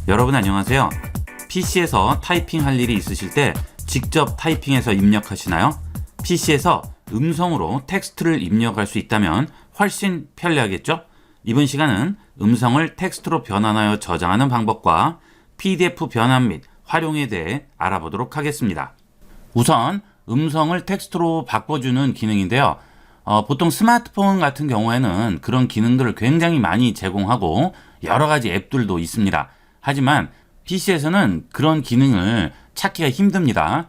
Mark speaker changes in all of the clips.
Speaker 1: 여러분 안녕하세요. PC에서 타이핑할 일이 있으실 때 직접 타이핑해서 입력하시나요? PC에서 음성으로 텍스트를 입력할 수 있다면 훨씬 편리하겠죠? 이번 시간은 음성을 텍스트로 변환하여 저장하는 방법과 PDF 변환 및 활용에 대해 알아보도록 하겠습니다. 우선 음성을 텍스트로 바꿔주는 기능인데요. 보통 스마트폰 같은 경우에는 그런 기능들을 굉장히 많이 제공하고 여러 가지 앱들도 있습니다. 하지만 PC에서는 그런 기능을 찾기가 힘듭니다.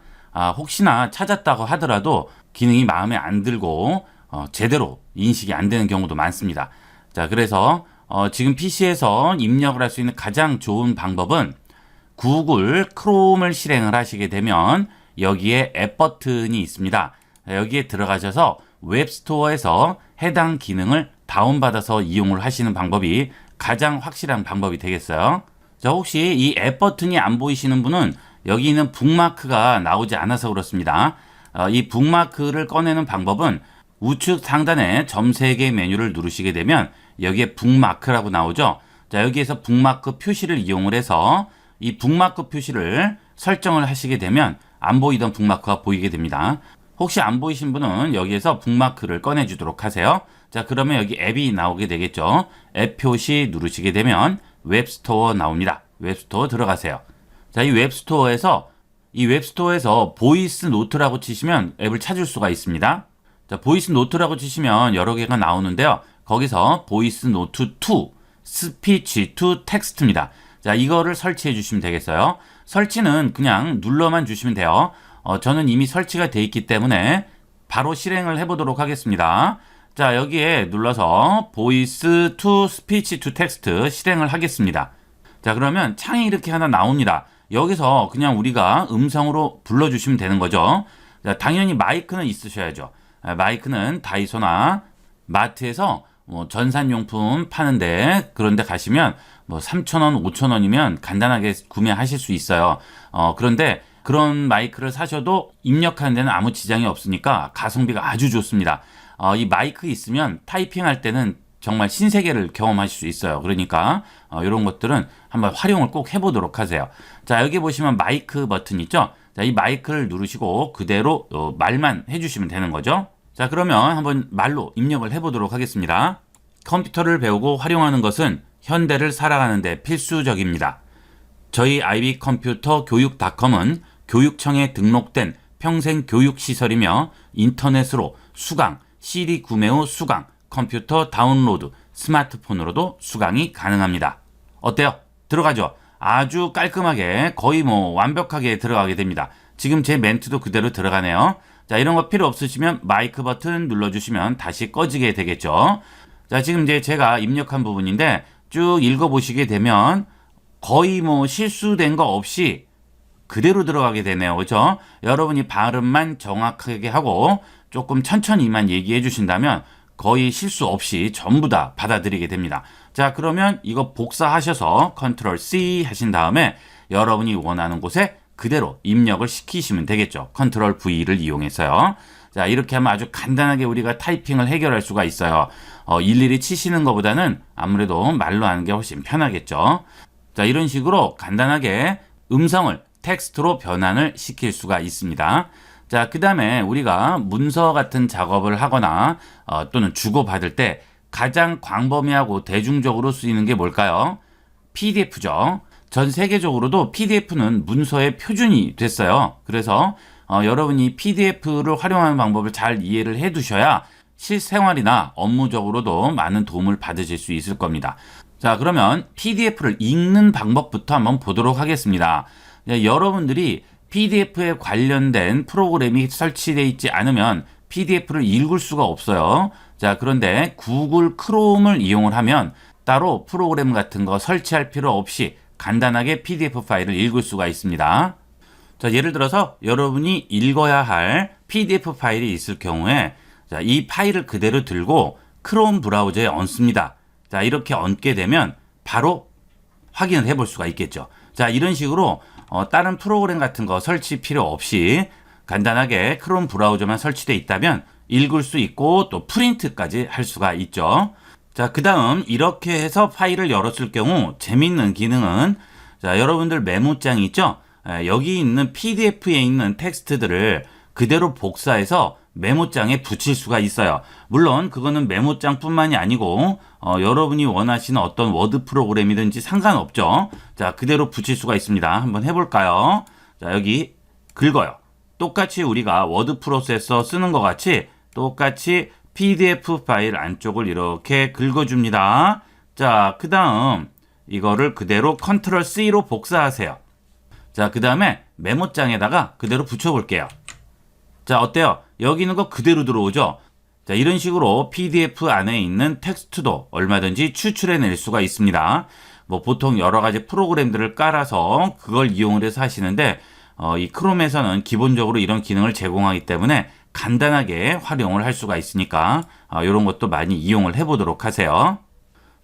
Speaker 1: 혹시나 찾았다고 하더라도 기능이 마음에 안 들고 제대로 인식이 안 되는 경우도 많습니다. 자, 그래서 지금 PC에서 입력을 할 수 있는 가장 좋은 방법은 구글 크롬을 실행을 하시게 되면 여기에 앱 버튼이 있습니다. 여기에 들어가셔서 웹스토어에서 해당 기능을 다운받아서 이용을 하시는 방법이 가장 확실한 방법이 되겠어요. 자, 혹시 이 앱 버튼이 안 보이시는 분은 여기 있는 북마크가 나오지 않아서 그렇습니다. 이 북마크를 꺼내는 방법은 우측 상단에 점 3개 메뉴를 누르시게 되면 여기에 북마크라고 나오죠. 자, 여기에서 북마크 표시를 이용을 해서 이 북마크 표시를 설정을 하시게 되면 안 보이던 북마크가 보이게 됩니다. 혹시 안 보이신 분은 여기에서 북마크를 꺼내 주도록 하세요. 자, 그러면 여기 앱이 나오게 되겠죠. 앱 표시 누르시게 되면 웹스토어 나옵니다. 웹스토어 들어가세요. 자, 이 웹스토어에서 보이스 노트라고 치시면 앱을 찾을 수가 있습니다. 자, 보이스 노트라고 치시면 여러 개가 나오는데요. 거기서 보이스 노트 2, 스피치 투 텍스트입니다. 자, 이거를 설치해 주시면 되겠어요. 설치는 그냥 눌러만 주시면 돼요. 저는 이미 설치가 돼 있기 때문에 바로 실행을 해보도록 하겠습니다. 자, 여기에 눌러서 보이스 투 스피치 투 텍스트 실행을 하겠습니다. 자, 그러면 창이 이렇게 하나 나옵니다. 여기서 그냥 우리가 음성으로 불러주시면 되는 거죠. 자, 당연히 마이크는 있으셔야죠. 마이크는 다이소나 마트에서 전산용품 파는데 그런데 가시면 3,000원, 5,000원이면 간단하게 구매하실 수 있어요. 그런데 그런 마이크를 사셔도 입력하는 데는 아무 지장이 없으니까 가성비가 아주 좋습니다. 이 마이크 있으면 타이핑할 때는 정말 신세계를 경험하실 수 있어요. 그러니까 이런 것들은 한번 활용을 꼭 해보도록 하세요. 자, 여기 보시면 마이크 버튼 있죠? 자, 이 마이크를 누르시고 그대로 말만 해주시면 되는 거죠. 자, 그러면 한번 말로 입력을 해보도록 하겠습니다. 컴퓨터를 배우고 활용하는 것은 현대를 살아가는 데 필수적입니다. 저희 ib컴퓨터교육.com은 교육청에 등록된 평생교육시설이며 인터넷으로 수강, CD 구매 후 수강, 컴퓨터 다운로드, 스마트폰으로도 수강이 가능합니다. 어때요? 들어가죠? 아주 깔끔하게 거의 완벽하게 들어가게 됩니다. 지금 제 멘트도 그대로 들어가네요. 자, 이런 거 필요 없으시면 마이크 버튼 눌러주시면 다시 꺼지게 되겠죠. 자, 지금 이제 제가 입력한 부분인데 쭉 읽어보시게 되면 거의 실수된 거 없이 그대로 들어가게 되네요. 그렇죠? 여러분이 발음만 정확하게 하고 조금 천천히만 얘기해 주신다면 거의 실수 없이 전부 다 받아들이게 됩니다. 자, 그러면 이거 복사하셔서 컨트롤 C 하신 다음에 여러분이 원하는 곳에 그대로 입력을 시키시면 되겠죠. 컨트롤 V를 이용해서요. 자, 이렇게 하면 아주 간단하게 우리가 타이핑을 해결할 수가 있어요. 일일이 치시는 것보다는 아무래도 말로 하는 게 훨씬 편하겠죠. 자, 이런 식으로 간단하게 음성을 텍스트로 변환을 시킬 수가 있습니다. 자, 그 다음에 우리가 문서 같은 작업을 하거나 또는 주고받을 때 가장 광범위하고 대중적으로 쓰이는 게 뭘까요? PDF죠. 전 세계적으로도 PDF는 문서의 표준이 됐어요. 그래서 여러분이 PDF를 활용하는 방법을 잘 이해를 해 두셔야 실생활이나 업무적으로도 많은 도움을 받으실 수 있을 겁니다. 자, 그러면 PDF를 읽는 방법부터 한번 보도록 하겠습니다. 여러분들이 PDF에 관련된 프로그램이 설치되어 있지 않으면 PDF를 읽을 수가 없어요. 자, 그런데 구글 크롬을 이용을 하면 따로 프로그램 같은 거 설치할 필요 없이 간단하게 PDF 파일을 읽을 수가 있습니다. 자, 예를 들어서 여러분이 읽어야 할 PDF 파일이 있을 경우에 자, 이 파일을 그대로 들고 크롬 브라우저에 얹습니다. 자, 이렇게 얹게 되면 바로 확인을 해볼 수가 있겠죠. 자, 이런 식으로 다른 프로그램 같은 거 설치 필요 없이 간단하게 크롬 브라우저만 설치되어 있다면 읽을 수 있고 또 프린트까지 할 수가 있죠. 자, 그 다음 이렇게 해서 파일을 열었을 경우 재밌는 기능은 자, 여러분들 메모장이 있죠? 여기 있는 PDF에 있는 텍스트들을 그대로 복사해서 메모장에 붙일 수가 있어요. 물론 그거는 메모장뿐만이 아니고 여러분이 원하시는 어떤 워드 프로그램이든지 상관없죠. 자, 그대로 붙일 수가 있습니다. 한번 해볼까요? 자, 여기 긁어요. 똑같이 우리가 워드 프로세서 쓰는 것 같이 똑같이 PDF 파일 안쪽을 이렇게 긁어줍니다. 자, 그 다음 이거를 그대로 컨트롤 C로 복사하세요. 자, 그 다음에 메모장에다가 그대로 붙여볼게요. 자, 어때요? 여기 있는 거 그대로 들어오죠? 자, 이런 식으로 PDF 안에 있는 텍스트도 얼마든지 추출해낼 수가 있습니다. 뭐 보통 여러 가지 프로그램들을 깔아서 그걸 이용을 해서 하시는데 이 크롬에서는 기본적으로 이런 기능을 제공하기 때문에 간단하게 활용을 할 수가 있으니까 이런 것도 많이 이용을 해보도록 하세요.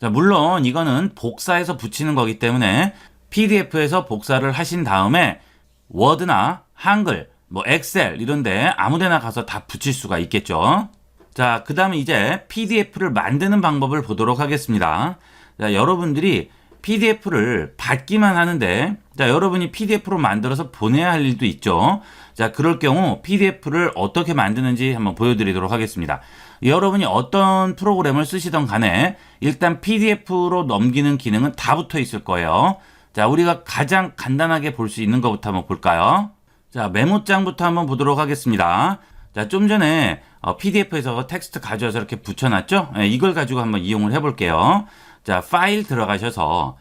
Speaker 1: 자, 물론 이거는 복사해서 붙이는 거기 때문에 PDF에서 복사를 하신 다음에 워드나 한글, 뭐 엑셀 이런데 아무데나 가서 다 붙일 수가 있겠죠. 자, 그 다음에 이제 PDF를 만드는 방법을 보도록 하겠습니다. 자, 여러분들이 PDF를 받기만 하는데, 자, 여러분이 PDF로 만들어서 보내야 할 일도 있죠. 자, 그럴 경우 PDF를 어떻게 만드는지 한번 보여드리도록 하겠습니다. 여러분이 어떤 프로그램을 쓰시던 간에 일단 PDF로 넘기는 기능은 다 붙어 있을 거예요. 자, 우리가 가장 간단하게 볼 수 있는 것부터 한번 볼까요? 자, 메모장부터 한번 보도록 하겠습니다. 자, 좀 전에 PDF에서 텍스트 가져와서 이렇게 붙여놨죠? 네, 이걸 가지고 한번 이용을 해볼게요. 자, 파일 들어가셔서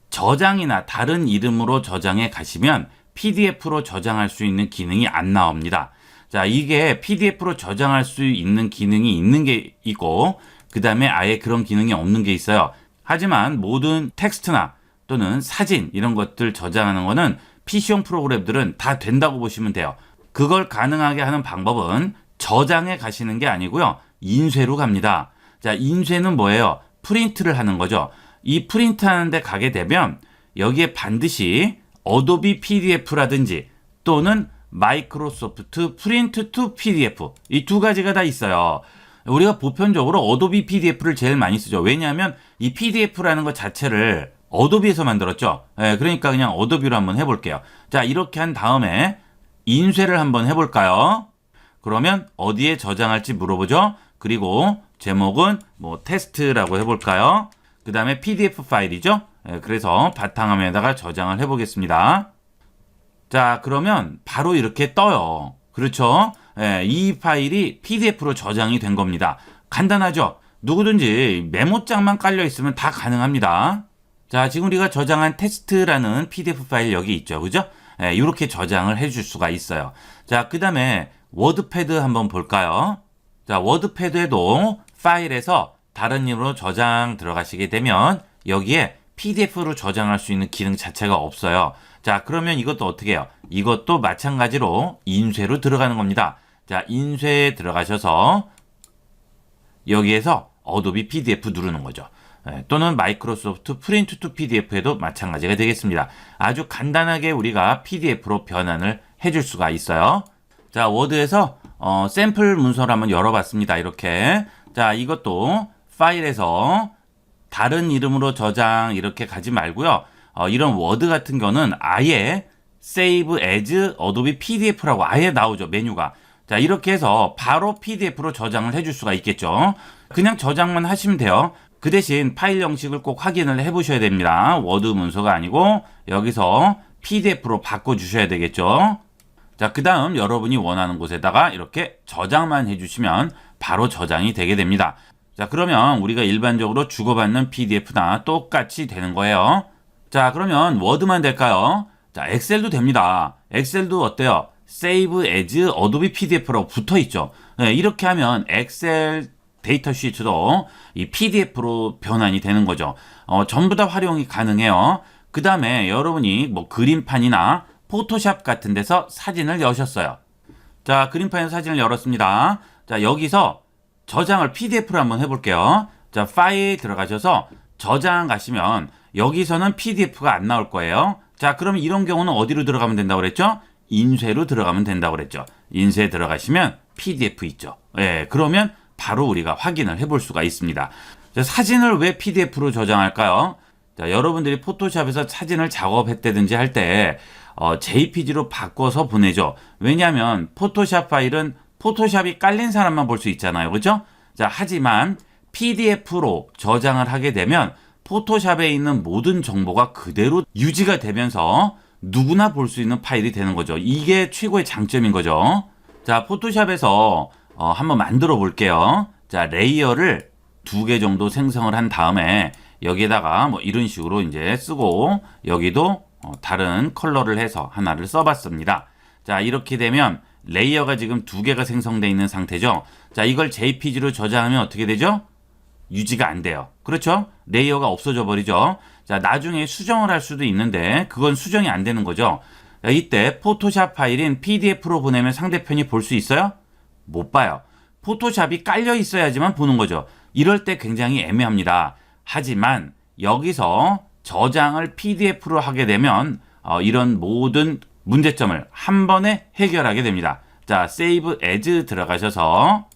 Speaker 1: 저장이나 다른 이름으로 저장해 가시면 PDF로 저장할 수 있는 기능이 안 나옵니다. 자, 이게 PDF로 저장할 수 있는 기능이 있는 게 있고, 그 다음에 아예 그런 기능이 없는 게 있어요. 하지만 모든 텍스트나 또는 사진 이런 것들 저장하는 거는 PC용 프로그램들은 다 된다고 보시면 돼요. 그걸 가능하게 하는 방법은 저장에 가시는 게 아니고요. 인쇄로 갑니다. 자, 인쇄는 뭐예요? 프린트를 하는 거죠. 이 프린트 하는데 가게 되면 여기에 반드시 어도비 PDF라든지 또는 마이크로소프트 프린트 투 PDF 이 두 가지가 다 있어요. 우리가 보편적으로 어도비 PDF를 제일 많이 쓰죠. 왜냐하면 이 PDF라는 것 자체를 어도비에서 만들었죠. 그러니까 그냥 어도비로 한번 해볼게요. 자, 이렇게 한 다음에 인쇄를 한번 해볼까요? 그러면 어디에 저장할지 물어보죠. 그리고 제목은 뭐 테스트라고 해볼까요? 그 다음에 PDF 파일이죠. 그래서 바탕화면에다가 저장을 해보겠습니다. 자, 그러면 바로 이렇게 떠요. 그렇죠? 이 파일이 PDF로 저장이 된 겁니다. 간단하죠? 누구든지 메모장만 깔려 있으면 다 가능합니다. 자, 지금 우리가 저장한 테스트라는 PDF 파일 여기 있죠. 그죠? 이렇게 저장을 해줄 수가 있어요. 자, 그 다음에 워드패드 한번 볼까요? 자, 워드패드에도 파일에서 다른 이름으로 저장 들어가시게 되면 여기에 PDF로 저장할 수 있는 기능 자체가 없어요. 자, 그러면 이것도 어떻게 해요? 이것도 마찬가지로 인쇄로 들어가는 겁니다. 자, 인쇄에 들어가셔서 여기에서 어도비 PDF 누르는 거죠. 또는 마이크로소프트 프린트 투 PDF에도 마찬가지가 되겠습니다. 아주 간단하게 우리가 PDF로 변환을 해줄 수가 있어요. 자, 워드에서 샘플 문서를 한번 열어봤습니다. 이렇게. 자, 이것도 파일에서 다른 이름으로 저장 이렇게 가지 말고요. 이런 워드 같은 경우는 아예 Save as Adobe PDF라고 아예 나오죠. 메뉴가. 자, 이렇게 해서 바로 PDF로 저장을 해줄 수가 있겠죠. 그냥 저장만 하시면 돼요. 그 대신 파일 형식을 꼭 확인을 해보셔야 됩니다. 워드 문서가 아니고 여기서 PDF로 바꿔주셔야 되겠죠. 자, 그 다음 여러분이 원하는 곳에다가 이렇게 저장만 해주시면 바로 저장이 되게 됩니다. 자, 그러면 우리가 일반적으로 주고받는 PDF나 똑같이 되는 거예요. 자, 그러면 워드만 될까요? 자, 엑셀도 됩니다. 엑셀도 어때요? Save as Adobe PDF라고 붙어 있죠. 이렇게 하면 엑셀 데이터 시트도 이 PDF로 변환이 되는 거죠. 전부 다 활용이 가능해요. 그 다음에 여러분이 뭐 그림판이나 포토샵 같은 데서 사진을 여셨어요. 자, 그림판에서 사진을 열었습니다. 자, 여기서 저장을 PDF로 한번 해볼게요. 자, 파일 들어가셔서 저장 가시면 여기서는 PDF가 안 나올 거예요. 자, 그럼 이런 경우는 어디로 들어가면 된다고 그랬죠? 인쇄로 들어가면 된다고 그랬죠. 인쇄 들어가시면 PDF 있죠. 그러면 바로 우리가 확인을 해볼 수가 있습니다. 자, 사진을 왜 PDF로 저장할까요? 자, 여러분들이 포토샵에서 사진을 작업했다든지 할 때 JPG로 바꿔서 보내죠. 왜냐하면 포토샵 파일은 포토샵이 깔린 사람만 볼 수 있잖아요. 그죠? 자, 하지만 PDF로 저장을 하게 되면 포토샵에 있는 모든 정보가 그대로 유지가 되면서 누구나 볼 수 있는 파일이 되는 거죠. 이게 최고의 장점인 거죠. 자, 포토샵에서 한번 만들어 볼게요. 자, 레이어를 2개 정도 생성을 한 다음에 여기에다가 뭐 이런 식으로 이제 쓰고 여기도 다른 컬러를 해서 하나를 써봤습니다. 자, 이렇게 되면 레이어가 지금 2개가 생성되어 있는 상태죠. 자, 이걸 JPG로 저장하면 어떻게 되죠? 유지가 안 돼요. 그렇죠? 레이어가 없어져 버리죠. 자, 나중에 수정을 할 수도 있는데 그건 수정이 안 되는 거죠. 자, 이때 포토샵 파일인 PDF로 보내면 상대편이 볼 수 있어요? 못 봐요. 포토샵이 깔려 있어야지만 보는 거죠. 이럴 때 굉장히 애매합니다. 하지만 여기서 저장을 PDF로 하게 되면 이런 모든 문제점을 한 번에 해결하게 됩니다. 자, Save As 들어가셔서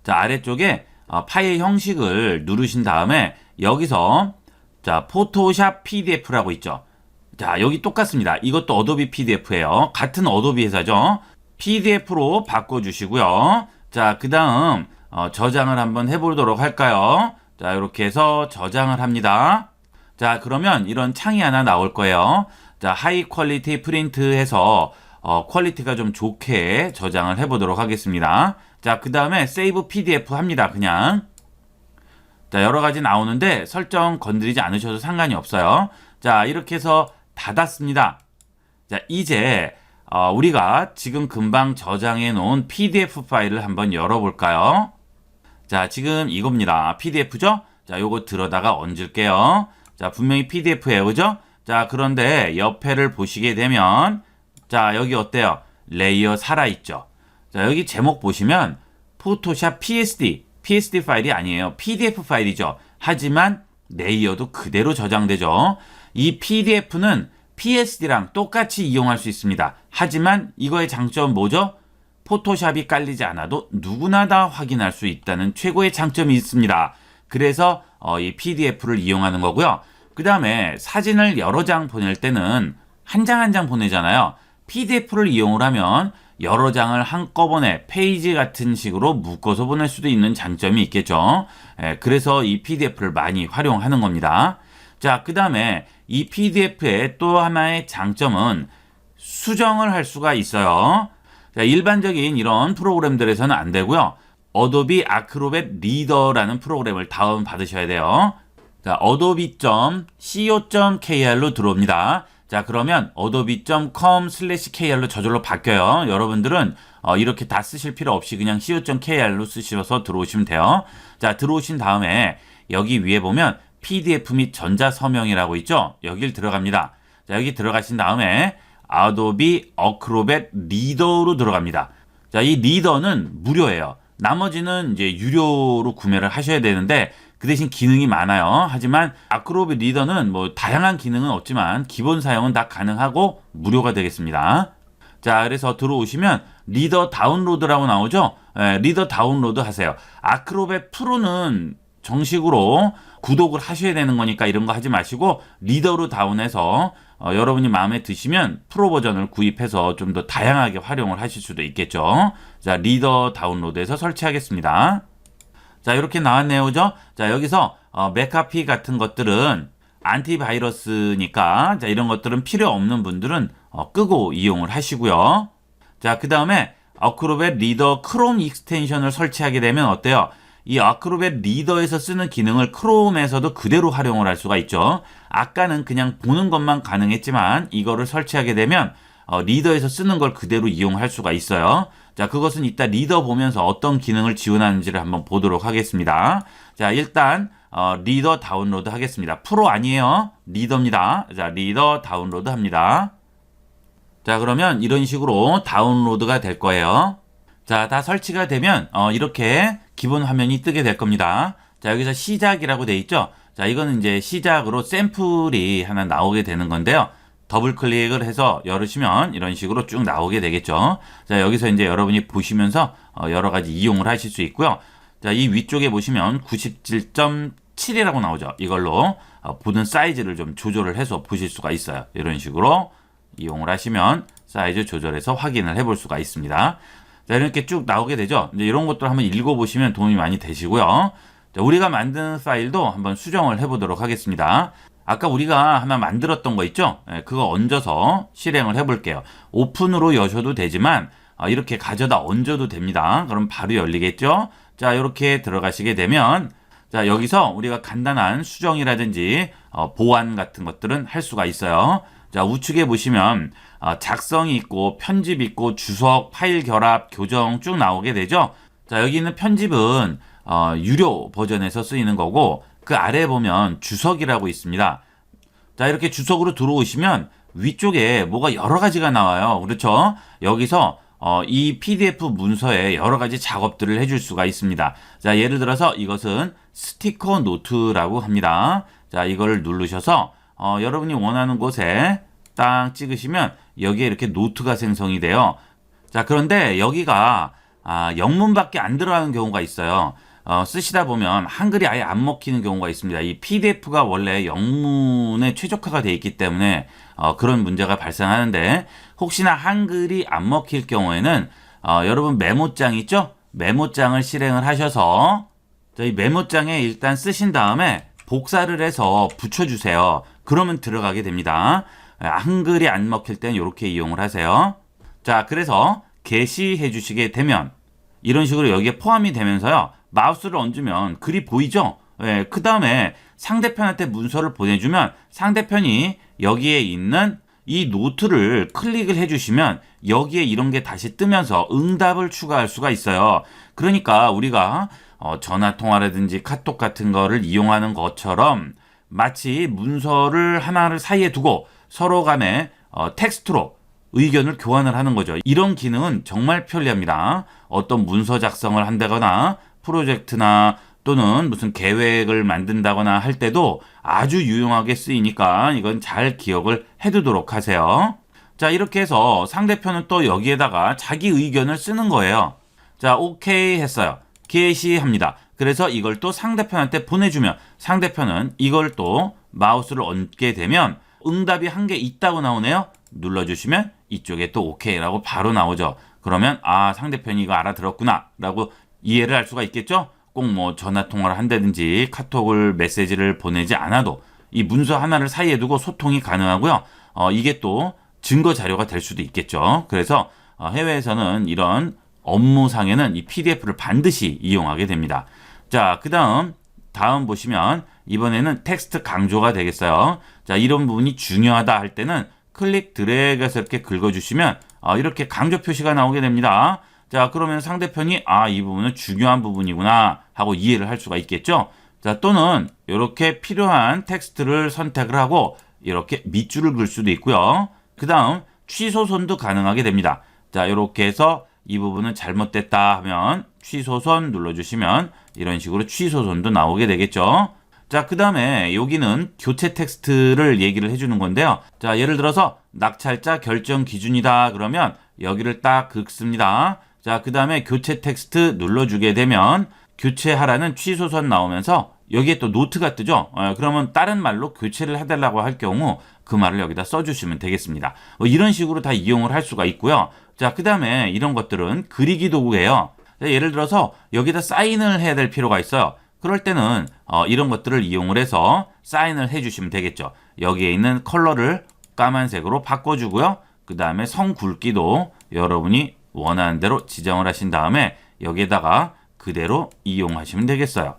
Speaker 1: 자, 아래쪽에 파일 형식을 누르신 다음에 여기서 자, 포토샵 PDF라고 있죠. 자, 여기 똑같습니다. 이것도 어도비 PDF예요. 같은 어도비 회사죠. PDF로 바꿔주시고요. 자, 그 다음 저장을 한번 해보도록 할까요? 자, 이렇게 해서 저장을 합니다. 자, 그러면 이런 창이 하나 나올 거예요. 자, 하이 퀄리티 프린트 해서 퀄리티가 좀 좋게 저장을 해보도록 하겠습니다. 자, 그 다음에 세이브 PDF 합니다. 그냥. 자, 여러 가지 나오는데 설정 건드리지 않으셔도 상관이 없어요. 자, 이렇게 해서 닫았습니다. 자, 이제 우리가 지금 금방 저장해 놓은 PDF 파일을 한번 열어볼까요? 자, 지금 이겁니다. PDF죠? 자, 요거 들어다가 얹을게요. 자, 분명히 PDF예요. 그죠? 자, 그런데 옆에를 보시게 되면 자, 여기 어때요? 레이어 살아있죠? 자, 여기 제목 보시면 포토샵 PSD 파일이 아니에요. PDF 파일이죠. 하지만 레이어도 그대로 저장되죠. 이 PDF는 PSD랑 똑같이 이용할 수 있습니다. 하지만 이거의 장점은 뭐죠? 포토샵이 깔리지 않아도 누구나 다 확인할 수 있다는 최고의 장점이 있습니다. 그래서 이 PDF를 이용하는 거고요. 그 다음에 사진을 여러 장 보낼 때는 한 장 한 장 보내잖아요. PDF를 이용을 하면 여러 장을 한꺼번에 페이지 같은 식으로 묶어서 보낼 수도 있는 장점이 있겠죠. 그래서 이 PDF를 많이 활용하는 겁니다. 자, 그 다음에 이 PDF의 또 하나의 장점은 수정을 할 수가 있어요. 자, 일반적인 이런 프로그램들에서는 안 되고요. 어도비 아크로벳 리더라는 프로그램을 다운 받으셔야 돼요. 자, adobe.co.kr로 들어옵니다. 자, 그러면 adobe.com/kr로 저절로 바뀌어요. 여러분들은 이렇게 다 쓰실 필요 없이 그냥 co.kr로 쓰셔서 들어오시면 돼요. 자, 들어오신 다음에 여기 위에 보면 PDF 및 전자서명이라고 있죠? 여길 들어갑니다. 자, 여기 들어가신 다음에 Adobe Acrobat Reader로 들어갑니다. 자, 이 리더는 무료예요. 나머지는 이제 유료로 구매를 하셔야 되는데 그 대신 기능이 많아요. 하지만 아크로벳 리더는 뭐 다양한 기능은 없지만 기본 사용은 다 가능하고 무료가 되겠습니다. 자, 그래서 들어오시면 리더 다운로드라고 나오죠? 리더 다운로드 하세요. 아크로벳 프로는 정식으로 구독을 하셔야 되는 거니까 이런 거 하지 마시고 리더로 다운해서 여러분이 마음에 드시면 프로 버전을 구입해서 좀 더 다양하게 활용을 하실 수도 있겠죠. 자, 리더 다운로드해서 설치하겠습니다. 자, 이렇게 나왔네요. 그죠? 자, 여기서 맥카피 같은 것들은 안티바이러스니까 자, 이런 것들은 필요 없는 분들은 끄고 이용을 하시고요. 자, 그 다음에 아크로벳 리더 크롬 익스텐션을 설치하게 되면 어때요? 이 아크로벳 리더에서 쓰는 기능을 크롬에서도 그대로 활용을 할 수가 있죠. 아까는 그냥 보는 것만 가능했지만 이거를 설치하게 되면 리더에서 쓰는 걸 그대로 이용할 수가 있어요. 자, 그것은 이따 리더 보면서 어떤 기능을 지원하는지를 한번 보도록 하겠습니다. 자, 일단 리더 다운로드 하겠습니다. 프로 아니에요. 리더입니다. 자, 리더 다운로드 합니다. 자, 그러면 이런 식으로 다운로드가 될 거예요. 자, 다 설치가 되면 이렇게 기본 화면이 뜨게 될 겁니다. 자, 여기서 시작이라고 돼 있죠. 자, 이거는 이제 시작으로 샘플이 하나 나오게 되는 건데요. 더블 클릭을 해서 열으시면 이런 식으로 쭉 나오게 되겠죠. 자, 여기서 이제 여러분이 보시면서 여러 가지 이용을 하실 수 있고요. 자, 이 위쪽에 보시면 7이라고 나오죠. 이걸로 보는 사이즈를 좀 조절을 해서 보실 수가 있어요. 이런 식으로 이용을 하시면 사이즈 조절해서 확인을 해볼 수가 있습니다. 자, 이렇게 쭉 나오게 되죠. 이제 이런 것들 한번 읽어보시면 도움이 많이 되시고요. 자, 우리가 만든 파일도 한번 수정을 해보도록 하겠습니다. 아까 우리가 하나 만들었던 거 있죠? 그거 얹어서 실행을 해볼게요. 오픈으로 여셔도 되지만 이렇게 가져다 얹어도 됩니다. 그럼 바로 열리겠죠? 자, 이렇게 들어가시게 되면 자, 여기서 우리가 간단한 수정이라든지 보완 같은 것들은 할 수가 있어요. 자, 우측에 보시면 작성이 있고 편집 있고 주석, 파일 결합, 교정 쭉 나오게 되죠. 자, 여기 있는 편집은 유료 버전에서 쓰이는 거고 그 아래에 보면 주석이라고 있습니다. 자, 이렇게 주석으로 들어오시면 위쪽에 뭐가 여러 가지가 나와요. 그렇죠? 여기서 이 PDF 문서에 여러 가지 작업들을 해줄 수가 있습니다. 자, 예를 들어서 이것은 스티커 노트라고 합니다. 자, 이걸 누르셔서 여러분이 원하는 곳에 딱 찍으시면 여기에 이렇게 노트가 생성이 돼요. 자, 그런데 여기가 영문밖에 안 들어가는 경우가 있어요. 쓰시다 보면 한글이 아예 안 먹히는 경우가 있습니다. 이 PDF가 원래 영문에 최적화가 되어 있기 때문에 그런 문제가 발생하는데 혹시나 한글이 안 먹힐 경우에는 여러분 메모장 있죠? 메모장을 실행을 하셔서 이 메모장에 일단 쓰신 다음에 복사를 해서 붙여주세요. 그러면 들어가게 됩니다. 한글이 안 먹힐 때는 이렇게 이용을 하세요. 자, 그래서 게시해 주시게 되면 이런 식으로 여기에 포함이 되면서요. 마우스를 얹으면 글이 보이죠? 예, 그 다음에 상대편한테 문서를 보내주면 상대편이 여기에 있는 이 노트를 클릭을 해주시면 여기에 이런 게 다시 뜨면서 응답을 추가할 수가 있어요. 그러니까 우리가 전화통화라든지 카톡 같은 거를 이용하는 것처럼 마치 문서를 하나를 사이에 두고 서로 간에 텍스트로 의견을 교환을 하는 거죠. 이런 기능은 정말 편리합니다. 어떤 문서 작성을 한다거나 프로젝트나 또는 무슨 계획을 만든다거나 할 때도 아주 유용하게 쓰이니까 이건 잘 기억을 해두도록 하세요. 자, 이렇게 해서 상대편은 또 여기에다가 자기 의견을 쓰는 거예요. 자, 오케이 했어요. 게시합니다. 그래서 이걸 또 상대편한테 보내주면 상대편은 이걸 또 마우스를 얹게 되면 응답이 한 개 있다고 나오네요. 눌러주시면 이쪽에 또 오케이라고 바로 나오죠. 그러면 상대편이 이거 알아들었구나 라고 이해를 할 수가 있겠죠. 꼭 뭐 전화 통화를 한다든지 카톡을 메시지를 보내지 않아도 이 문서 하나를 사이에 두고 소통이 가능하고요. 이게 또 증거 자료가 될 수도 있겠죠. 그래서 해외에서는 이런 업무상에는 이 PDF를 반드시 이용하게 됩니다. 자, 다음 보시면 이번에는 텍스트 강조가 되겠어요. 자, 이런 부분이 중요하다 할 때는 클릭 드래그해서 이렇게 긁어주시면 이렇게 강조 표시가 나오게 됩니다. 자, 그러면 상대편이 이 부분은 중요한 부분이구나 하고 이해를 할 수가 있겠죠. 자, 또는 이렇게 필요한 텍스트를 선택을 하고 이렇게 밑줄을 그을 수도 있고요. 그 다음 취소선도 가능하게 됩니다. 자, 이렇게 해서 이 부분은 잘못됐다 하면 취소선 눌러주시면 이런 식으로 취소선도 나오게 되겠죠. 자, 그 다음에 여기는 교체 텍스트를 얘기를 해주는 건데요. 자, 예를 들어서 낙찰자 결정 기준이다 그러면 여기를 딱 긁습니다. 자, 그 다음에 교체 텍스트 눌러주게 되면 교체하라는 취소선 나오면서 여기에 또 노트가 뜨죠. 그러면 다른 말로 교체를 해달라고 할 경우 그 말을 여기다 써주시면 되겠습니다. 이런 식으로 다 이용을 할 수가 있고요. 자, 그 다음에 이런 것들은 그리기 도구예요. 예를 들어서 여기다 사인을 해야 될 필요가 있어요. 그럴 때는 이런 것들을 이용을 해서 사인을 해주시면 되겠죠. 여기에 있는 컬러를 까만색으로 바꿔주고요. 그 다음에 선 굵기도 여러분이 원하는 대로 지정을 하신 다음에 여기에다가 그대로 이용하시면 되겠어요.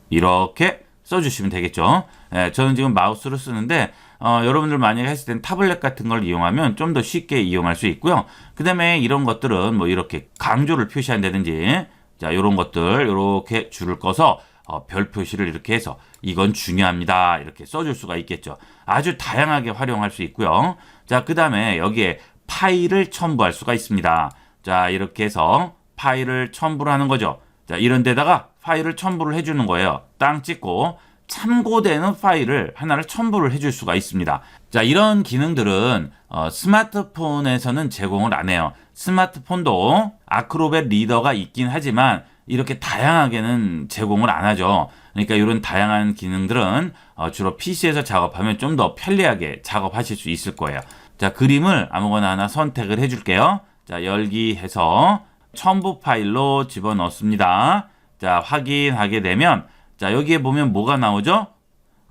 Speaker 1: 이렇게 써주시면 되겠죠. 저는 지금 마우스로 쓰는데 여러분들 만약에 했을 땐 타블렛 같은 걸 이용하면 좀 더 쉽게 이용할 수 있고요. 그 다음에 이런 것들은 뭐 이렇게 강조를 표시한다든지 자, 이런 것들 이렇게 줄을 꺼서 별 표시를 이렇게 해서 이건 중요합니다 이렇게 써줄 수가 있겠죠. 아주 다양하게 활용할 수 있고요. 자, 그 다음에 여기에 파일을 첨부할 수가 있습니다. 자, 이렇게 해서 파일을 첨부를 하는 거죠. 자, 이런 데다가 파일을 첨부를 해주는 거예요. 땅 찍고 참고되는 파일을 하나를 첨부를 해줄 수가 있습니다. 자, 이런 기능들은 스마트폰에서는 제공을 안 해요. 스마트폰도 아크로벳 리더가 있긴 하지만 이렇게 다양하게는 제공을 안 하죠. 그러니까 이런 다양한 기능들은 주로 PC에서 작업하면 좀 더 편리하게 작업하실 수 있을 거예요. 자, 그림을 아무거나 하나 선택을 해줄게요. 자, 열기 해서 첨부 파일로 집어넣습니다. 자, 확인하게 되면 자, 여기에 보면 뭐가 나오죠?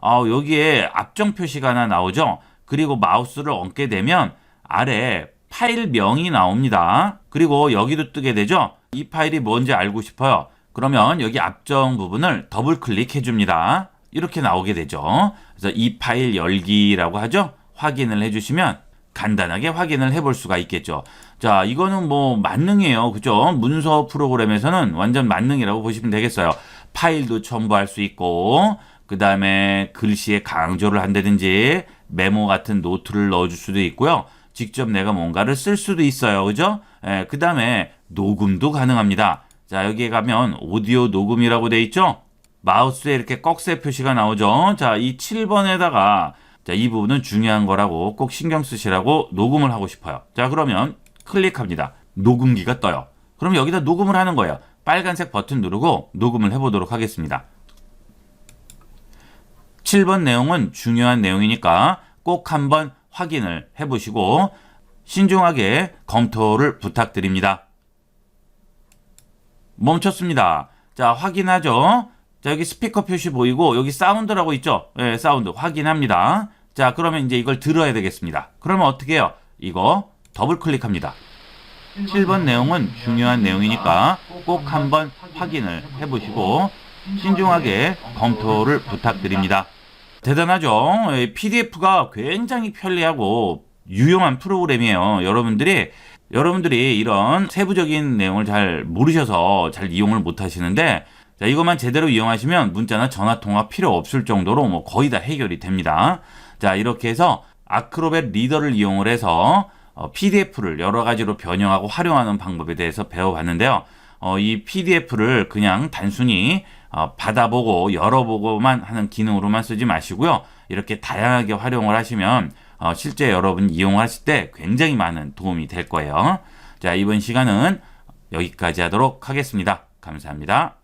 Speaker 1: 여기에 압정 표시가 하나 나오죠? 그리고 마우스를 얹게 되면 아래 파일명이 나옵니다. 그리고 여기도 뜨게 되죠? 이 파일이 뭔지 알고 싶어요. 그러면 여기 압정 부분을 더블 클릭해 줍니다. 이렇게 나오게 되죠. 그래서 이 파일 열기라고 하죠? 확인을 해주시면 간단하게 확인을 해볼 수가 있겠죠. 자, 이거는 뭐 만능이에요. 그죠? 문서 프로그램에서는 완전 만능이라고 보시면 되겠어요. 파일도 첨부할 수 있고, 그 다음에 글씨에 강조를 한다든지, 메모 같은 노트를 넣어줄 수도 있고요. 직접 내가 뭔가를 쓸 수도 있어요. 그죠? 그 다음에 녹음도 가능합니다. 자, 여기에 가면 오디오 녹음이라고 돼 있죠? 마우스에 이렇게 꺽쇠 표시가 나오죠? 자, 이 7번에다가 자, 이 부분은 중요한 거라고 꼭 신경 쓰시라고 녹음을 하고 싶어요. 자, 그러면 클릭합니다. 녹음기가 떠요. 그럼 여기다 녹음을 하는 거예요. 빨간색 버튼 누르고 녹음을 해보도록 하겠습니다. 7번 내용은 중요한 내용이니까 꼭 한번 확인을 해보시고 신중하게 검토를 부탁드립니다. 멈췄습니다. 자, 확인하죠. 자, 여기 스피커 표시 보이고 여기 사운드라고 있죠. 네, 사운드 확인합니다. 자, 그러면 이제 이걸 들어야 되겠습니다. 그러면 어떻게 해요? 이거 더블 클릭합니다. 7번 내용은 중요한 내용이니까 꼭 한번 확인을 해보시고 신중하게 검토를 부탁드립니다. 대단하죠? PDF가 굉장히 편리하고 유용한 프로그램이에요. 여러분들이 이런 세부적인 내용을 잘 모르셔서 잘 이용을 못 하시는데 자, 이것만 제대로 이용하시면 문자나 전화 통화 필요 없을 정도로 뭐 거의 다 해결이 됩니다. 자, 이렇게 해서 아크로벳 리더를 이용을 해서 PDF를 여러 가지로 변형하고 활용하는 방법에 대해서 배워봤는데요. 이 PDF를 그냥 단순히 받아보고 열어보고만 하는 기능으로만 쓰지 마시고요. 이렇게 다양하게 활용을 하시면 실제 여러분 이용하실 때 굉장히 많은 도움이 될 거예요. 자, 이번 시간은 여기까지 하도록 하겠습니다. 감사합니다.